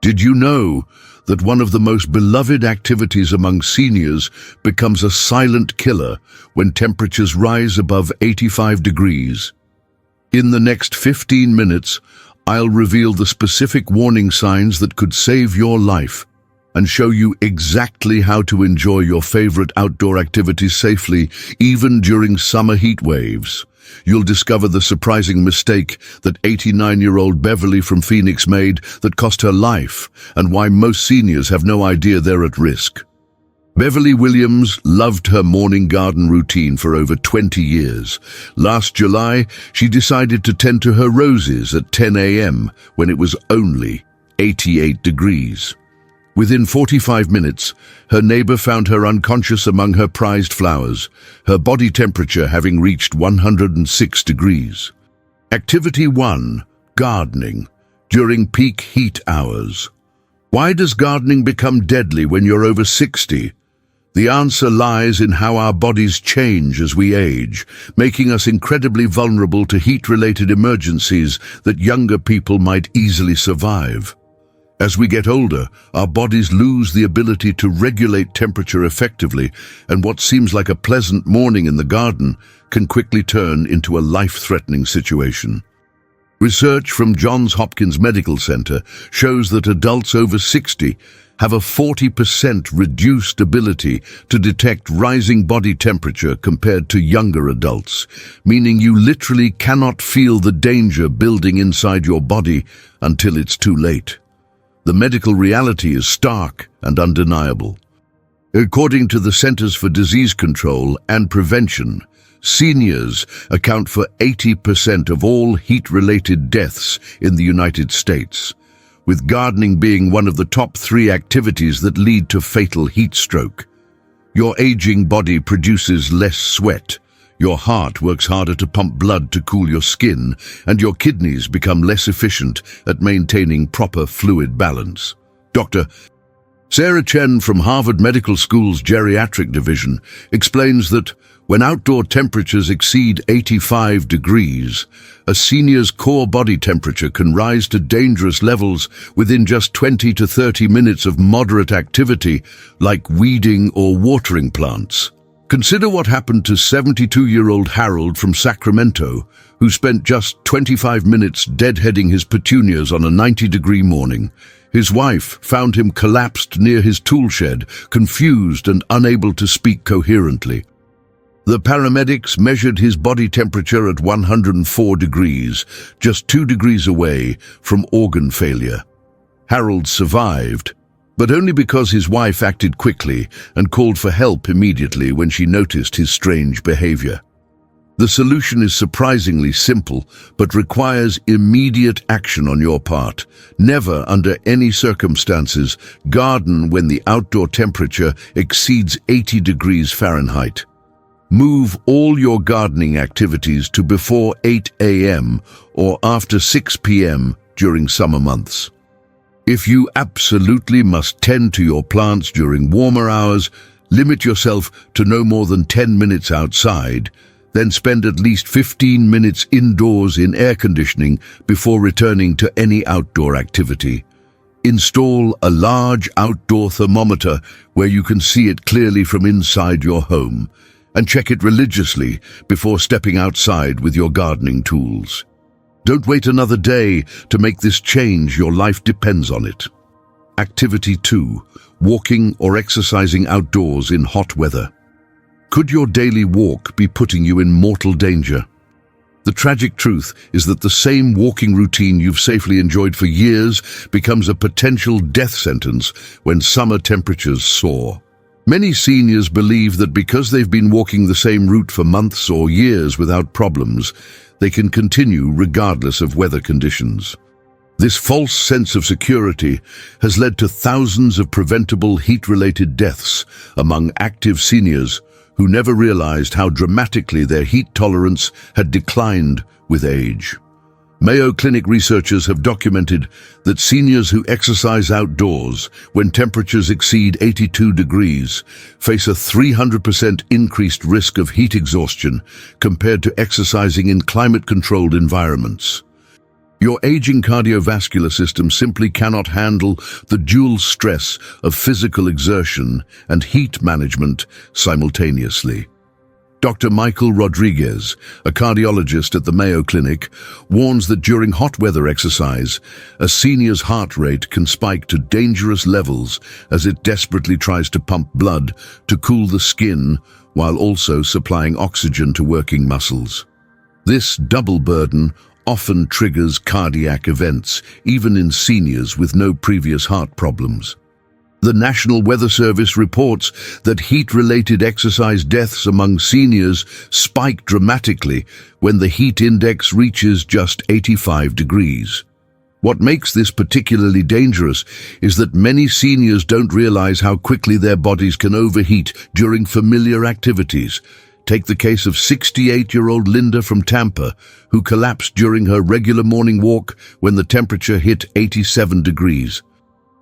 Did you know that one of the most beloved activities among seniors becomes a silent killer when temperatures rise above 85 degrees? In the next 15 minutes, I'll reveal the specific warning signs that could save your life and show you exactly how to enjoy your favorite outdoor activities safely, even during summer heat waves. You'll discover the surprising mistake that 89-year-old Beverly from Phoenix made that cost her life, and why most seniors have no idea they're at risk. Beverly Williams loved her morning garden routine for over 20 years. Last July, she decided to tend to her roses at 10 a.m. when it was only 88 degrees. Within 45 minutes, her neighbor found her unconscious among her prized flowers, her body temperature having reached 106 degrees. Activity 1. Gardening. During peak heat hours. Why does gardening become deadly when you're over 60? The answer lies in how our bodies change as we age, making us incredibly vulnerable to heat-related emergencies that younger people might easily survive. As we get older, our bodies lose the ability to regulate temperature effectively, and what seems like a pleasant morning in the garden can quickly turn into a life-threatening situation. Research from Johns Hopkins Medical Center shows that adults over 60 have a 40% reduced ability to detect rising body temperature compared to younger adults, meaning you literally cannot feel the danger building inside your body until it's too late. The medical reality is stark and undeniable. According to the Centers for Disease Control and Prevention, seniors account for 80% of all heat-related deaths in the United States, with gardening being one of the top 3 activities that lead to fatal heat stroke. Your aging body produces less sweat, your heart works harder to pump blood to cool your skin, and your kidneys become less efficient at maintaining proper fluid balance. Dr. Sarah Chen from Harvard Medical School's Geriatric Division explains that when outdoor temperatures exceed 85 degrees, a senior's core body temperature can rise to dangerous levels within just 20 to 30 minutes of moderate activity, like weeding or watering plants. Consider what happened to 72-year-old Harold from Sacramento, who spent just 25 minutes deadheading his petunias on a 90-degree morning. His wife found him collapsed near his tool shed, confused and unable to speak coherently. The paramedics measured his body temperature at 104 degrees, just 2 degrees away from organ failure. Harold survived, but only because his wife acted quickly and called for help immediately when she noticed his strange behavior. The solution is surprisingly simple, but requires immediate action on your part. Never, under any circumstances, garden when the outdoor temperature exceeds 80 degrees Fahrenheit. Move all your gardening activities to before 8 a.m. or after 6 p.m. during summer months. If you absolutely must tend to your plants during warmer hours, limit yourself to no more than 10 minutes outside, then spend at least 15 minutes indoors in air conditioning before returning to any outdoor activity. Install a large outdoor thermometer where you can see it clearly from inside your home, and check it religiously before stepping outside with your gardening tools. Don't wait another day to make this change. Your life depends on it. Activity 2. Walking or exercising outdoors in hot weather. Could your daily walk be putting you in mortal danger? The tragic truth is that the same walking routine you've safely enjoyed for years becomes a potential death sentence when summer temperatures soar. Many seniors believe that because they've been walking the same route for months or years without problems, they can continue regardless of weather conditions. This false sense of security has led to thousands of preventable heat-related deaths among active seniors who never realized how dramatically their heat tolerance had declined with age. Mayo Clinic researchers have documented that seniors who exercise outdoors when temperatures exceed 82 degrees face a 300% increased risk of heat exhaustion compared to exercising in climate-controlled environments. Your aging cardiovascular system simply cannot handle the dual stress of physical exertion and heat management simultaneously. Dr. Michael Rodriguez, a cardiologist at the Mayo Clinic, warns that during hot weather exercise, a senior's heart rate can spike to dangerous levels as it desperately tries to pump blood to cool the skin while also supplying oxygen to working muscles. This double burden often triggers cardiac events, even in seniors with no previous heart problems. The National Weather Service reports that heat-related exercise deaths among seniors spike dramatically when the heat index reaches just 85 degrees. What makes this particularly dangerous is that many seniors don't realize how quickly their bodies can overheat during familiar activities. Take the case of 68-year-old Linda from Tampa, who collapsed during her regular morning walk when the temperature hit 87 degrees.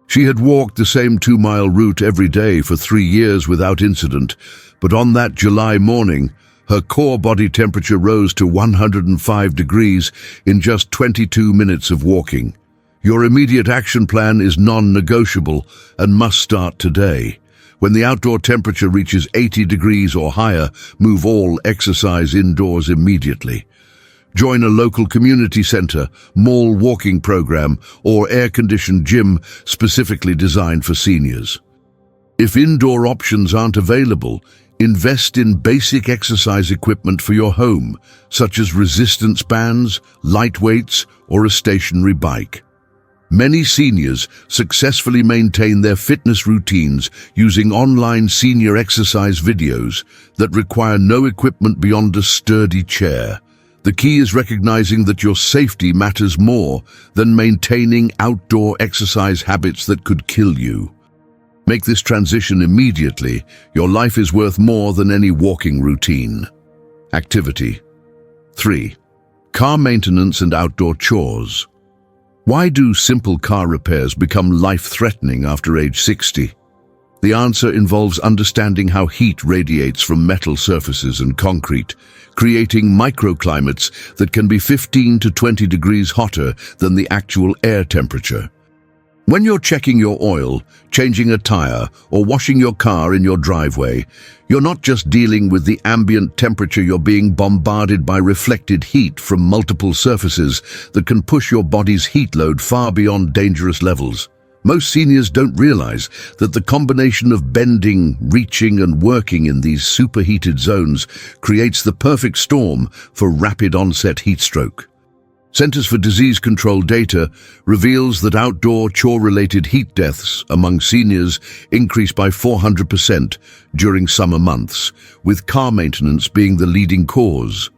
She had walked the same 2-mile route every day for 3 years without incident, but on that July morning, her core body temperature rose to 105 degrees in just 22 minutes of walking. Your immediate action plan is non-negotiable and must start today. When the outdoor temperature reaches 80 degrees or higher, move all exercise indoors immediately. Join a local community center, mall walking program, or air-conditioned gym specifically designed for seniors. If indoor options aren't available, invest in basic exercise equipment for your home, such as resistance bands, light weights, or a stationary bike. Many seniors successfully maintain their fitness routines using online senior exercise videos that require no equipment beyond a sturdy chair. The key is recognizing that your safety matters more than maintaining outdoor exercise habits that could kill you. Make this transition immediately. Your life is worth more than any walking routine. Activity. 3. Car maintenance and outdoor chores. Why do simple car repairs become life-threatening after age 60? The answer involves understanding how heat radiates from metal surfaces and concrete, creating microclimates that can be 15 to 20 degrees hotter than the actual air temperature. When you're checking your oil, changing a tire, or washing your car in your driveway, you're not just dealing with the ambient temperature, you're being bombarded by reflected heat from multiple surfaces that can push your body's heat load far beyond dangerous levels. Most seniors don't realize that the combination of bending, reaching, and working in these superheated zones creates the perfect storm for rapid onset heat stroke. Centers for Disease Control data reveals that outdoor chore-related heat deaths among seniors increased by 400% during summer months, with car maintenance being the leading cause.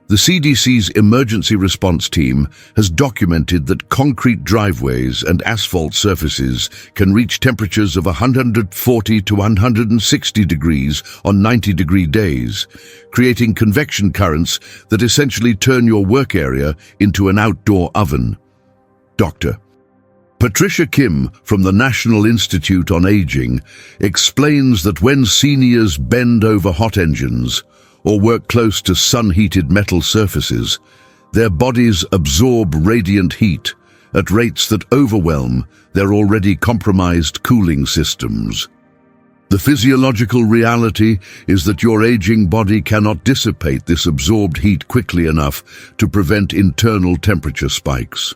The CDC's emergency response team has documented that concrete driveways and asphalt surfaces can reach temperatures of 140 to 160 degrees on 90-degree days, creating convection currents that essentially turn your work area into an outdoor oven. Dr. Patricia Kim from the National Institute on Aging explains that when seniors bend over hot engines, or work close to sun-heated metal surfaces, their bodies absorb radiant heat at rates that overwhelm their already compromised cooling systems. The physiological reality is that your aging body cannot dissipate this absorbed heat quickly enough to prevent internal temperature spikes.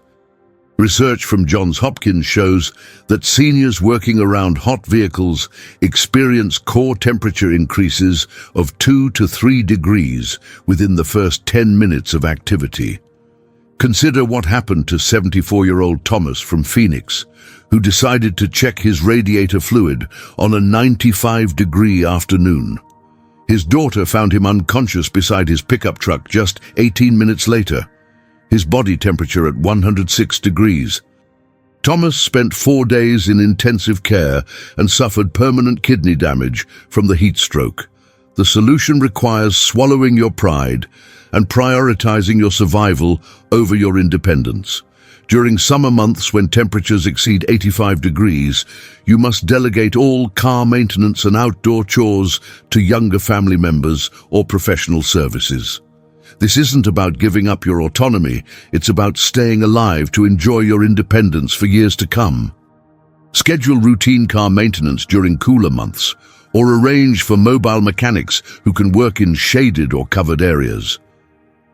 Research from Johns Hopkins shows that seniors working around hot vehicles experience core temperature increases of 2 to 3 degrees within the first 10 minutes of activity. Consider what happened to 74-year-old Thomas from Phoenix, who decided to check his radiator fluid on a 95-degree afternoon. His daughter found him unconscious beside his pickup truck just 18 minutes later, his body temperature at 106 degrees. Thomas spent 4 days in intensive care and suffered permanent kidney damage from the heat stroke. The solution requires swallowing your pride and prioritizing your survival over your independence. During summer months when temperatures exceed 85 degrees, you must delegate all car maintenance and outdoor chores to younger family members or professional services. This isn't about giving up your autonomy, it's about staying alive to enjoy your independence for years to come. Schedule routine car maintenance during cooler months, or arrange for mobile mechanics who can work in shaded or covered areas.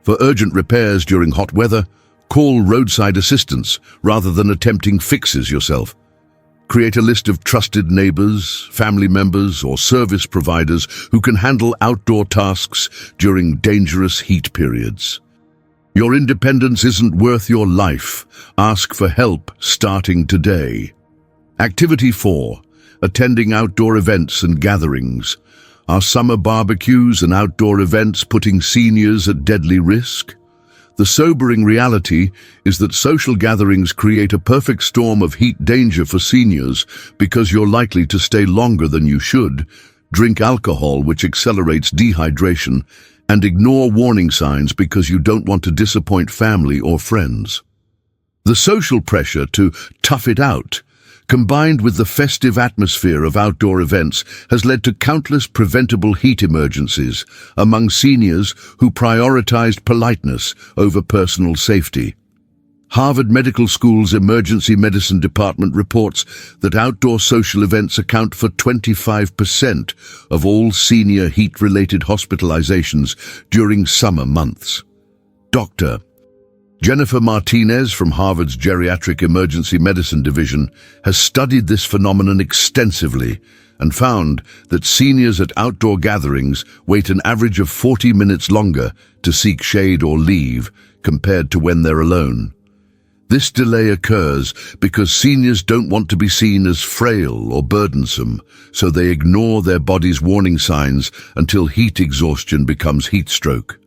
For urgent repairs during hot weather, call roadside assistance rather than attempting fixes yourself. Create a list of trusted neighbors, family members, or service providers who can handle outdoor tasks during dangerous heat periods. Your independence isn't worth your life. Ask for help starting today. Activity 4. Attending outdoor events and gatherings. Are summer barbecues and outdoor events putting seniors at deadly risk? The sobering reality is that social gatherings create a perfect storm of heat danger for seniors because you're likely to stay longer than you should, drink alcohol which accelerates dehydration, and ignore warning signs because you don't want to disappoint family or friends. The social pressure to tough it out, combined with the festive atmosphere of outdoor events, has led to countless preventable heat emergencies among seniors who prioritized politeness over personal safety. Harvard Medical School's emergency medicine department reports that outdoor social events account for 25% of all senior heat-related hospitalizations during summer months. Dr. Jennifer Martinez from Harvard's Geriatric Emergency Medicine Division has studied this phenomenon extensively and found that seniors at outdoor gatherings wait an average of 40 minutes longer to seek shade or leave compared to when they're alone. This delay occurs because seniors don't want to be seen as frail or burdensome, so they ignore their body's warning signs until heat exhaustion becomes heat stroke.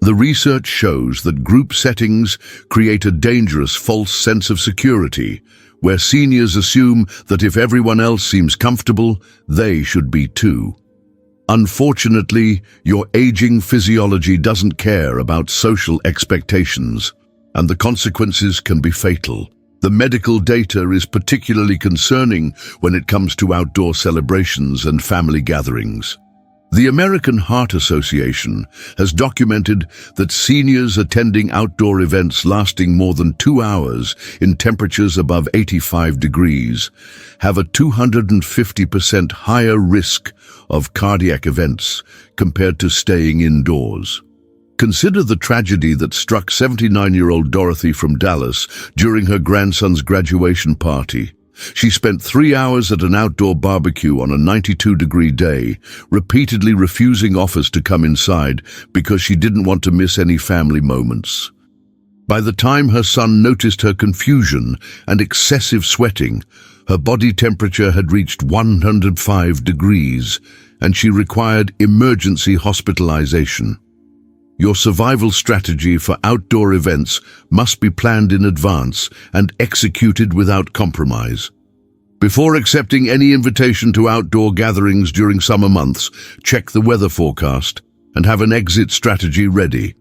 The research shows that group settings create a dangerous false sense of security, where seniors assume that if everyone else seems comfortable, they should be too. Unfortunately, your aging physiology doesn't care about social expectations, and the consequences can be fatal. The medical data is particularly concerning when it comes to outdoor celebrations and family gatherings. The American Heart Association has documented that seniors attending outdoor events lasting more than 2 hours in temperatures above 85 degrees have a 250% higher risk of cardiac events compared to staying indoors. Consider the tragedy that struck 79-year-old Dorothy from Dallas during her grandson's graduation party. She spent 3 hours at an outdoor barbecue on a 92-degree day, repeatedly refusing offers to come inside because she didn't want to miss any family moments. By the time her son noticed her confusion and excessive sweating, her body temperature had reached 105 degrees, and she required emergency hospitalization. Your survival strategy for outdoor events must be planned in advance and executed without compromise. Before accepting any invitation to outdoor gatherings during summer months, check the weather forecast and have an exit strategy ready.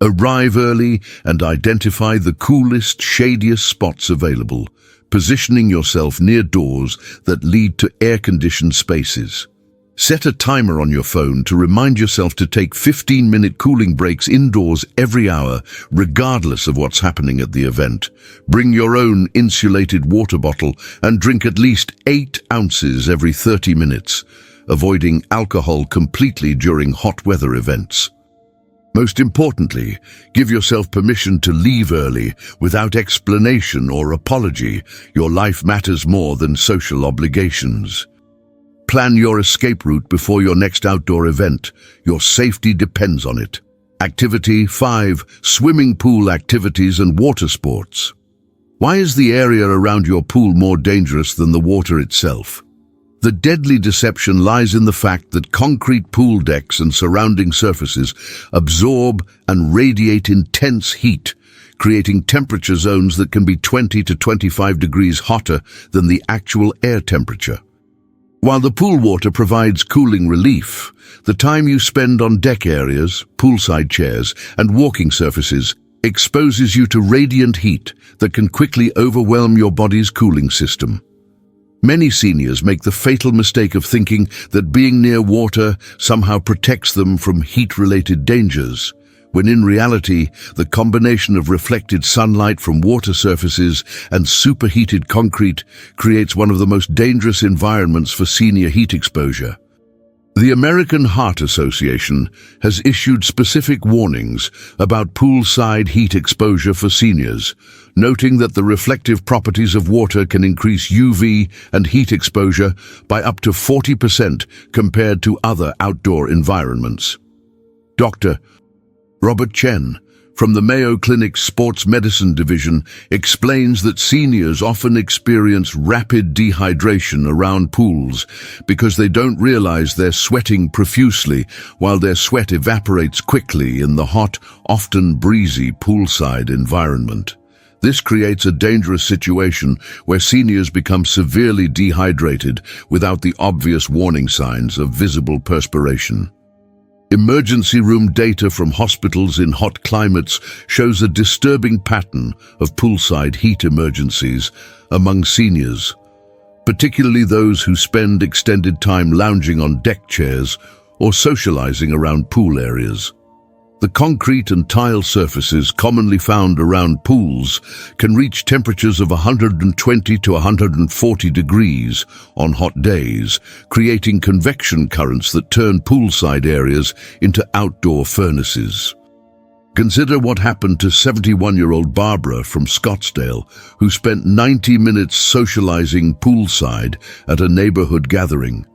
Arrive early and identify the coolest, shadiest spots available, positioning yourself near doors that lead to air-conditioned spaces. Set a timer on your phone to remind yourself to take 15-minute cooling breaks indoors every hour, regardless of what's happening at the event. Bring your own insulated water bottle and drink at least 8 ounces every 30 minutes, avoiding alcohol completely during hot weather events. Most importantly, give yourself permission to leave early without explanation or apology. Your life matters more than social obligations. Plan your escape route before your next outdoor event. Your safety depends on it. Activity 5. Swimming pool activities and water sports. Why is the area around your pool more dangerous than the water itself? The deadly deception lies in the fact that concrete pool decks and surrounding surfaces absorb and radiate intense heat, creating temperature zones that can be 20 to 25 degrees hotter than the actual air temperature. While the pool water provides cooling relief, the time you spend on deck areas, poolside chairs, and walking surfaces exposes you to radiant heat that can quickly overwhelm your body's cooling system. Many seniors make the fatal mistake of thinking that being near water somehow protects them from heat-related dangers, when in reality, the combination of reflected sunlight from water surfaces and superheated concrete creates one of the most dangerous environments for senior heat exposure. The American Heart Association has issued specific warnings about poolside heat exposure for seniors, noting that the reflective properties of water can increase UV and heat exposure by up to 40% compared to other outdoor environments. Dr. Robert Chen, from the Mayo Clinic's Sports Medicine Division, explains that seniors often experience rapid dehydration around pools because they don't realize they're sweating profusely while their sweat evaporates quickly in the hot, often breezy poolside environment. This creates a dangerous situation where seniors become severely dehydrated without the obvious warning signs of visible perspiration. Emergency room data from hospitals in hot climates shows a disturbing pattern of poolside heat emergencies among seniors, particularly those who spend extended time lounging on deck chairs or socializing around pool areas. The concrete and tile surfaces commonly found around pools can reach temperatures of 120 to 140 degrees on hot days, creating convection currents that turn poolside areas into outdoor furnaces. Consider what happened to 71-year-old Barbara from Scottsdale, who spent 90 minutes socializing poolside at a neighborhood gathering.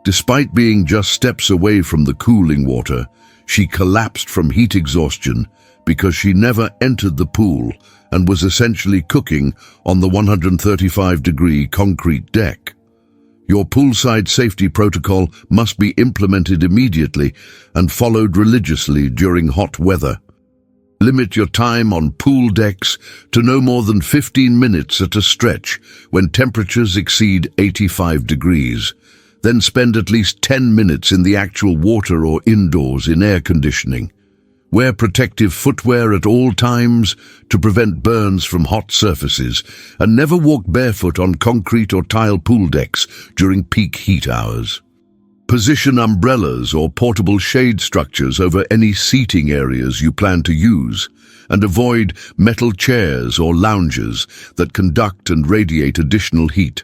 Despite being just steps away from the cooling water, she collapsed from heat exhaustion because she never entered the pool and was essentially cooking on the 135-degree concrete deck. Your poolside safety protocol must be implemented immediately and followed religiously during hot weather. Limit your time on pool decks to no more than 15 minutes at a stretch when temperatures exceed 85 degrees. Then spend at least 10 minutes in the actual water or indoors in air conditioning. Wear protective footwear at all times to prevent burns from hot surfaces, and never walk barefoot on concrete or tile pool decks during peak heat hours. Position umbrellas or portable shade structures over any seating areas you plan to use, and avoid metal chairs or lounges that conduct and radiate additional heat.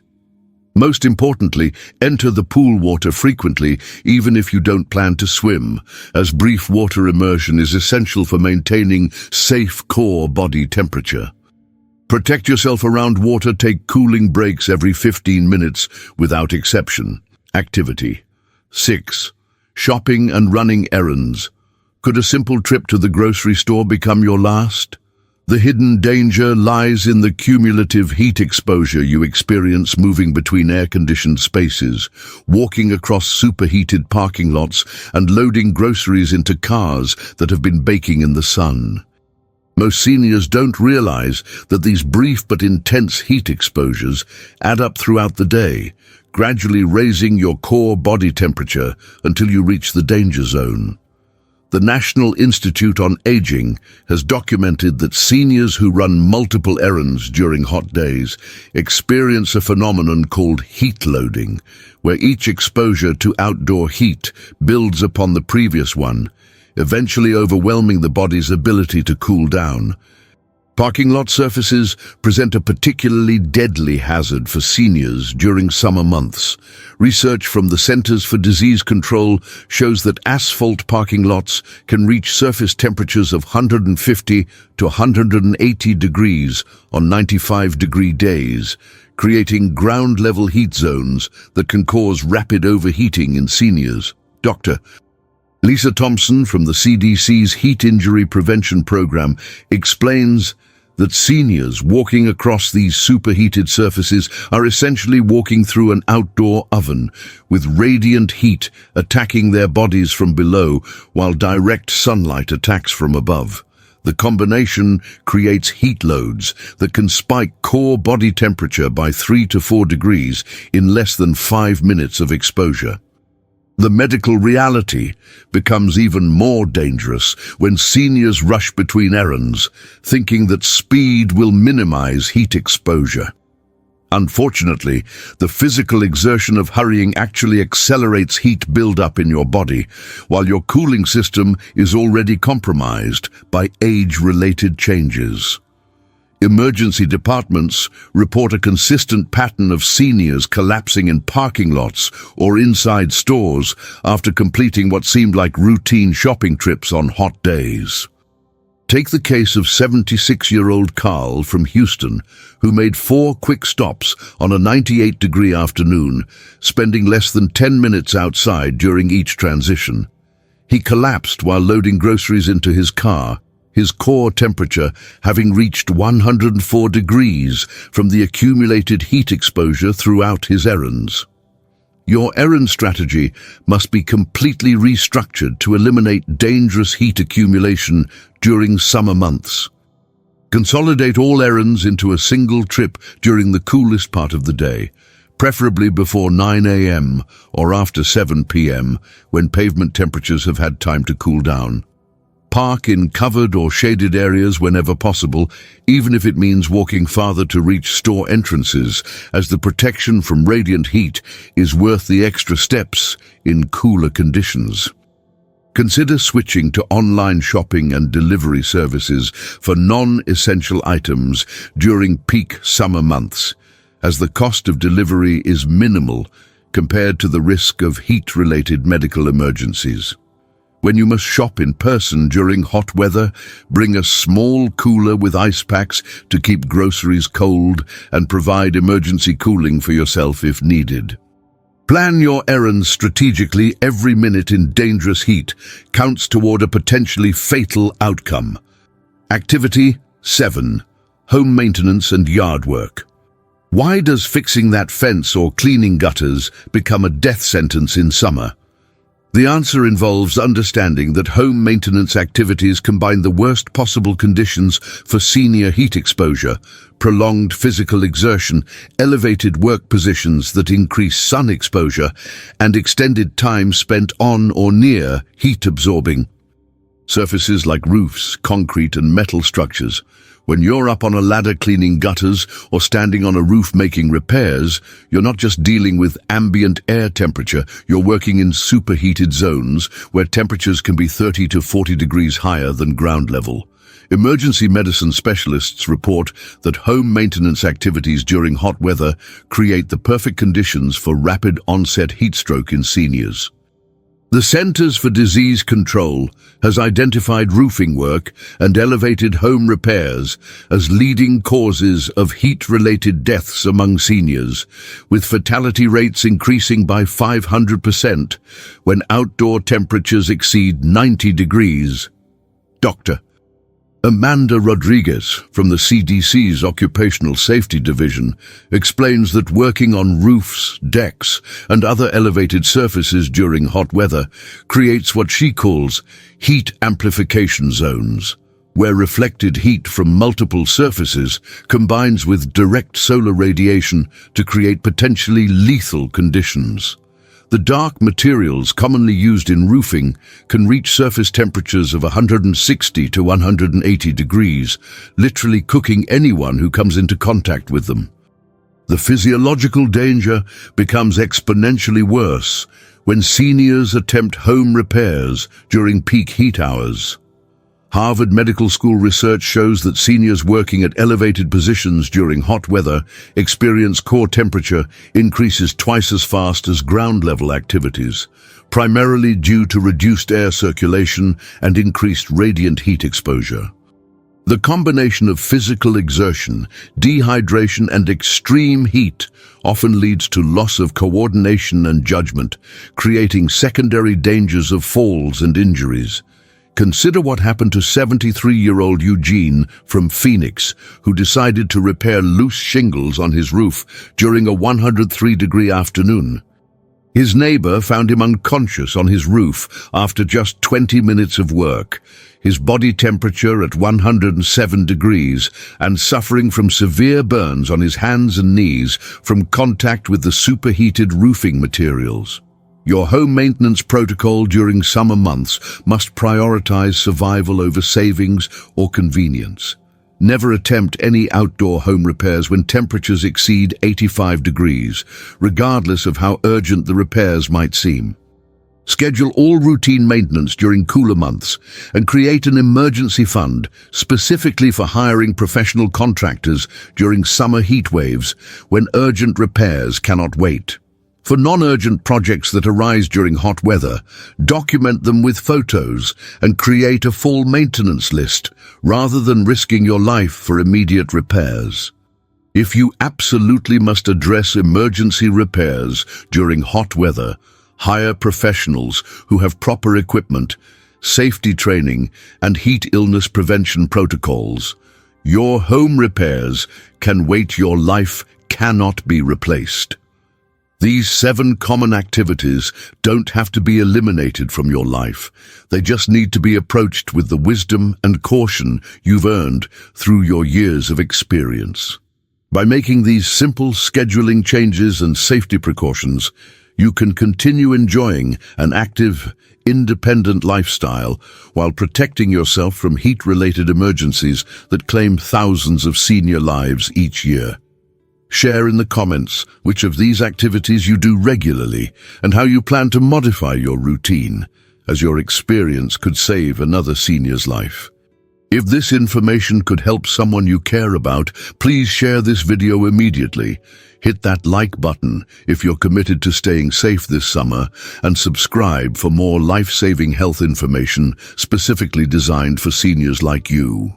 Most importantly, enter the pool water frequently, even if you don't plan to swim, as brief water immersion is essential for maintaining safe core body temperature. Protect yourself around water. Take cooling breaks every 15 minutes without exception. Activity 6. Shopping and running errands. Could a simple trip to the grocery store become your last? The hidden danger lies in the cumulative heat exposure you experience moving between air-conditioned spaces, walking across superheated parking lots, and loading groceries into cars that have been baking in the sun. Most seniors don't realize that these brief but intense heat exposures add up throughout the day, gradually raising your core body temperature until you reach the danger zone. The National Institute on Aging has documented that seniors who run multiple errands during hot days experience a phenomenon called heat loading, where each exposure to outdoor heat builds upon the previous one, eventually overwhelming the body's ability to cool down. Parking lot surfaces present a particularly deadly hazard for seniors during summer months. Research from the Centers for Disease Control shows that asphalt parking lots can reach surface temperatures of 150 to 180 degrees on 95-degree days, creating ground-level heat zones that can cause rapid overheating in seniors. Dr. Lisa Thompson from the CDC's Heat Injury Prevention Program explains that seniors walking across these superheated surfaces are essentially walking through an outdoor oven, with radiant heat attacking their bodies from below while direct sunlight attacks from above. The combination creates heat loads that can spike core body temperature by 3 to 4 degrees in less than 5 minutes of exposure. The medical reality becomes even more dangerous when seniors rush between errands, thinking that speed will minimize heat exposure. Unfortunately, the physical exertion of hurrying actually accelerates heat buildup in your body, while your cooling system is already compromised by age-related changes. Emergency departments report a consistent pattern of seniors collapsing in parking lots or inside stores after completing what seemed like routine shopping trips on hot days. Take the case of 76-year-old Carl from Houston, who made 4 quick stops on a 98-degree afternoon, spending less than 10 minutes outside during each transition. He collapsed while loading groceries into his car, his core temperature having reached 104 degrees from the accumulated heat exposure throughout his errands. Your errand strategy must be completely restructured to eliminate dangerous heat accumulation during summer months. Consolidate all errands into a single trip during the coolest part of the day, preferably before 9 a.m. or after 7 p.m. when pavement temperatures have had time to cool down. Park in covered or shaded areas whenever possible, even if it means walking farther to reach store entrances, as the protection from radiant heat is worth the extra steps in cooler conditions. Consider switching to online shopping and delivery services for non-essential items during peak summer months, as the cost of delivery is minimal compared to the risk of heat-related medical emergencies. When you must shop in person during hot weather, bring a small cooler with ice packs to keep groceries cold and provide emergency cooling for yourself if needed. Plan your errands strategically. Every minute in dangerous heat counts toward a potentially fatal outcome. Activity 7. Home maintenance and yard work. Why does fixing that fence or cleaning gutters become a death sentence in summer? The answer involves understanding that home maintenance activities combine the worst possible conditions for senior heat exposure, prolonged physical exertion, elevated work positions that increase sun exposure, and extended time spent on or near heat-absorbing surfaces like roofs, concrete, and metal structures. When you're up on a ladder cleaning gutters or standing on a roof making repairs, you're not just dealing with ambient air temperature, you're working in superheated zones where temperatures can be 30 to 40 degrees higher than ground level. Emergency medicine specialists report that home maintenance activities during hot weather create the perfect conditions for rapid onset heat stroke in seniors. The Centers for Disease Control has identified roofing work and elevated home repairs as leading causes of heat-related deaths among seniors, with fatality rates increasing by 500% when outdoor temperatures exceed 90 degrees. Dr. Amanda Rodriguez from the CDC's Occupational Safety Division explains that working on roofs, decks, and other elevated surfaces during hot weather creates what she calls heat amplification zones, where reflected heat from multiple surfaces combines with direct solar radiation to create potentially lethal conditions. The dark materials commonly used in roofing can reach surface temperatures of 160 to 180 degrees, literally cooking anyone who comes into contact with them. The physiological danger becomes exponentially worse when seniors attempt home repairs during peak heat hours. Harvard Medical School research shows that seniors working at elevated positions during hot weather experience core temperature increases twice as fast as ground-level activities, primarily due to reduced air circulation and increased radiant heat exposure. The combination of physical exertion, dehydration, and extreme heat often leads to loss of coordination and judgment, creating secondary dangers of falls and injuries. Consider what happened to 73-year-old Eugene from Phoenix, who decided to repair loose shingles on his roof during a 103-degree afternoon. His neighbor found him unconscious on his roof after just 20 minutes of work, his body temperature at 107 degrees and suffering from severe burns on his hands and knees from contact with the superheated roofing materials. Your home maintenance protocol during summer months must prioritize survival over savings or convenience. Never attempt any outdoor home repairs when temperatures exceed 85 degrees, regardless of how urgent the repairs might seem. Schedule all routine maintenance during cooler months and create an emergency fund specifically for hiring professional contractors during summer heat waves when urgent repairs cannot wait. For non-urgent projects that arise during hot weather, document them with photos and create a full maintenance list rather than risking your life for immediate repairs. If you absolutely must address emergency repairs during hot weather, hire professionals who have proper equipment, safety training, and heat illness prevention protocols. Your home repairs can wait. Your life cannot be replaced. These 7 common activities don't have to be eliminated from your life. They just need to be approached with the wisdom and caution you've earned through your years of experience. By making these simple scheduling changes and safety precautions, you can continue enjoying an active, independent lifestyle while protecting yourself from heat-related emergencies that claim thousands of senior lives each year. Share in the comments which of these activities you do regularly and how you plan to modify your routine, as your experience could save another senior's life. If this information could help someone you care about, please share this video immediately. Hit that like button if you're committed to staying safe this summer, and subscribe for more life-saving health information specifically designed for seniors like you.